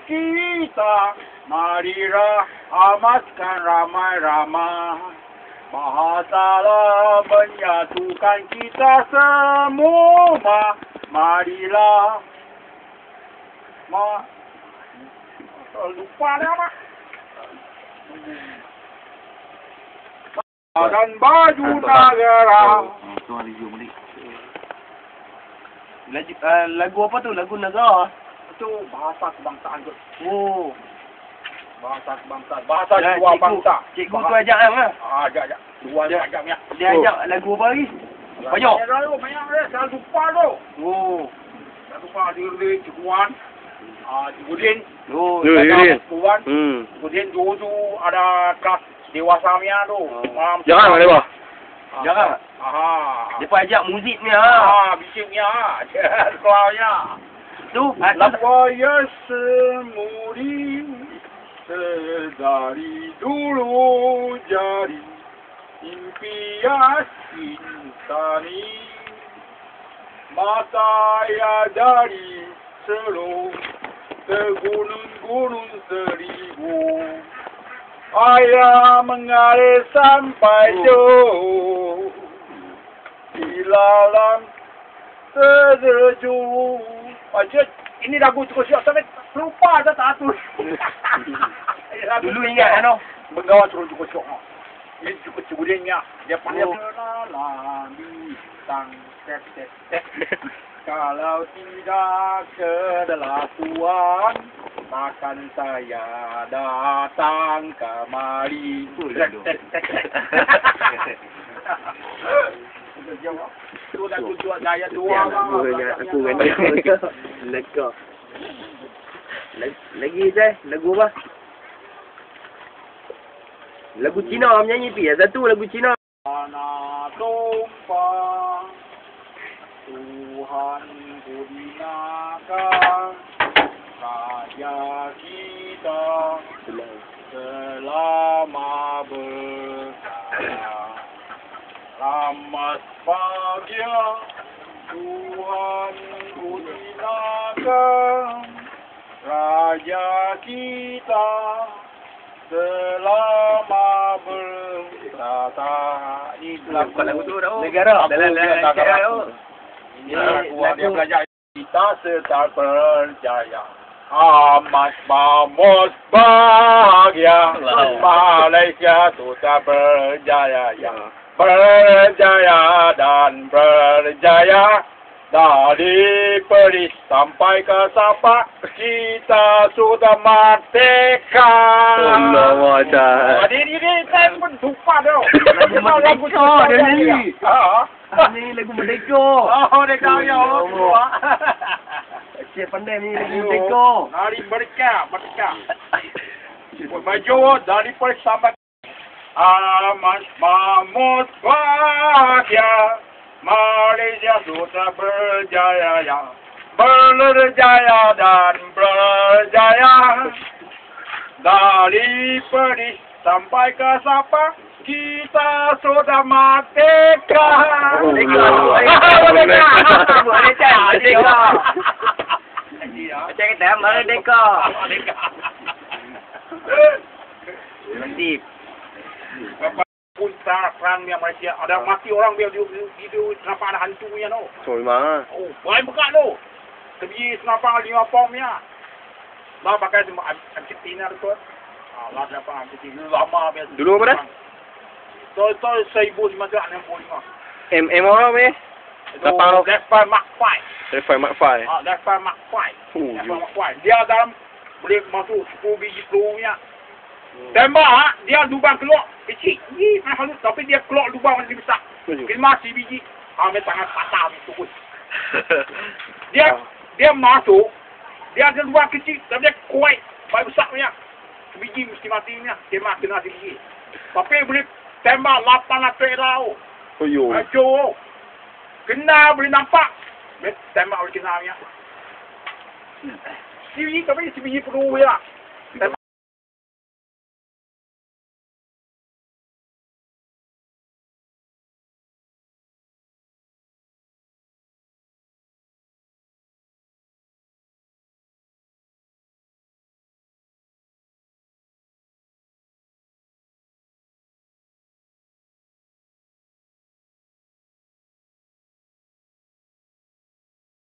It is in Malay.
kita, marilah amaskan ramai-ramai. Bahasalah menyatukan kita semua. Marilah. Lupa dah apa? Dan baju negara. Lagu apa tu? Lagu negara? Itu bahasa kebangsaan tu. Oh. Bahasa kebangsaan. Bahasa dua bangsa. Cikgu tu ajak kan? Ajak. Dua ajak ni. Dia ajak lagu apa lagi? Banyak. Banyak dia. Saya lupa tu. Oh. Saya lupa diri cikuan. Kemudian. Oh. Cikuan. Kemudian dulu ada kelas dewasa punya tu. Jangan mana bah? Jangan. Dia pun ajak muzik ni bisiknya. Sekolahnya. Tu. Lapaya semuri. Sedari dulu jadi impian insani. Mata ya dari seluruh ke gunung-gunung seribu. Ayah mengalir sampai jauh di lalam terjun. Macam ini lagu cukup siap sampai lupa dah tak atur. Dulu ingat kan? Bengawan turun cukup siap. Ini cukup cebulingnya. Dia panggil la bintang tet. Kalau tidak adalah Tuhan, takkan saya datang kemari. Tu dah tujuan saya dua. Aku dengan dia. Lega. Lagi je, lagu apa? Lagu Cina menyanyi pi. Satu lagu Cina. Tanah tumpah, Tuhan ku binakan, Raja kita selama berkaya. Selamat bahagia, Tuhan ku binakan, Raja kita selama bertata. Ini lagu tu dah. Negara. Dalam dia belajar kita serta berjaya. Amat bamus bahagia. Malaysia sudah berjaya. Berjaya dan berjaya. Dari Perlis sampai ke Sabah, kita sudah merdeka. Allah macam. Ini saya pun lupa dah. Lagu Merdeka dia nyanyi. Ni lagu Merdeka. Merdeka ya. Cik pandai ni lagu Merdeka. Dari merdeka. Baju dari Perlis sampai amat bamus bahagia. Malaysia sudah berjaya, berjaya dan berjaya. Dari Perlis sampai ke Sabah, kita sudah merdeka. Merdeka. Macam kita merdeka. Nasib. Pun perang yang Malaysia ada mati orang dia kenapa ada hantunya tu. So memang. Oh, boleh buka tu. Pergi senapang 5 pomnya. Lah pakai semua Argentina tu. Lah dapat Argentina lama biasa. Dulu apa dah? So 1965. MM apa ni? Kapal Left Mark 5. Left Mark 5. Left Mark 5. Left Mark 5. Dia dalam boleh masuk 10 biji pelurunya. Tembak, dia lubang keluar kecil. Ni halus tapi dia keluar lubang lebih besar. 5 biji. Ambil tangan patah turun. Dia masuk, dia ada lubang kecil tapi dia kuat, baik besar punya. Sebiji mesti matinya. Tembak kena sebiji. Tapi boleh tembak 8 lapis lau. Oh yo. Ajo. Kena boleh nampak. Tembak boleh kena punya. Sebiji tapi sebiji perlu ya.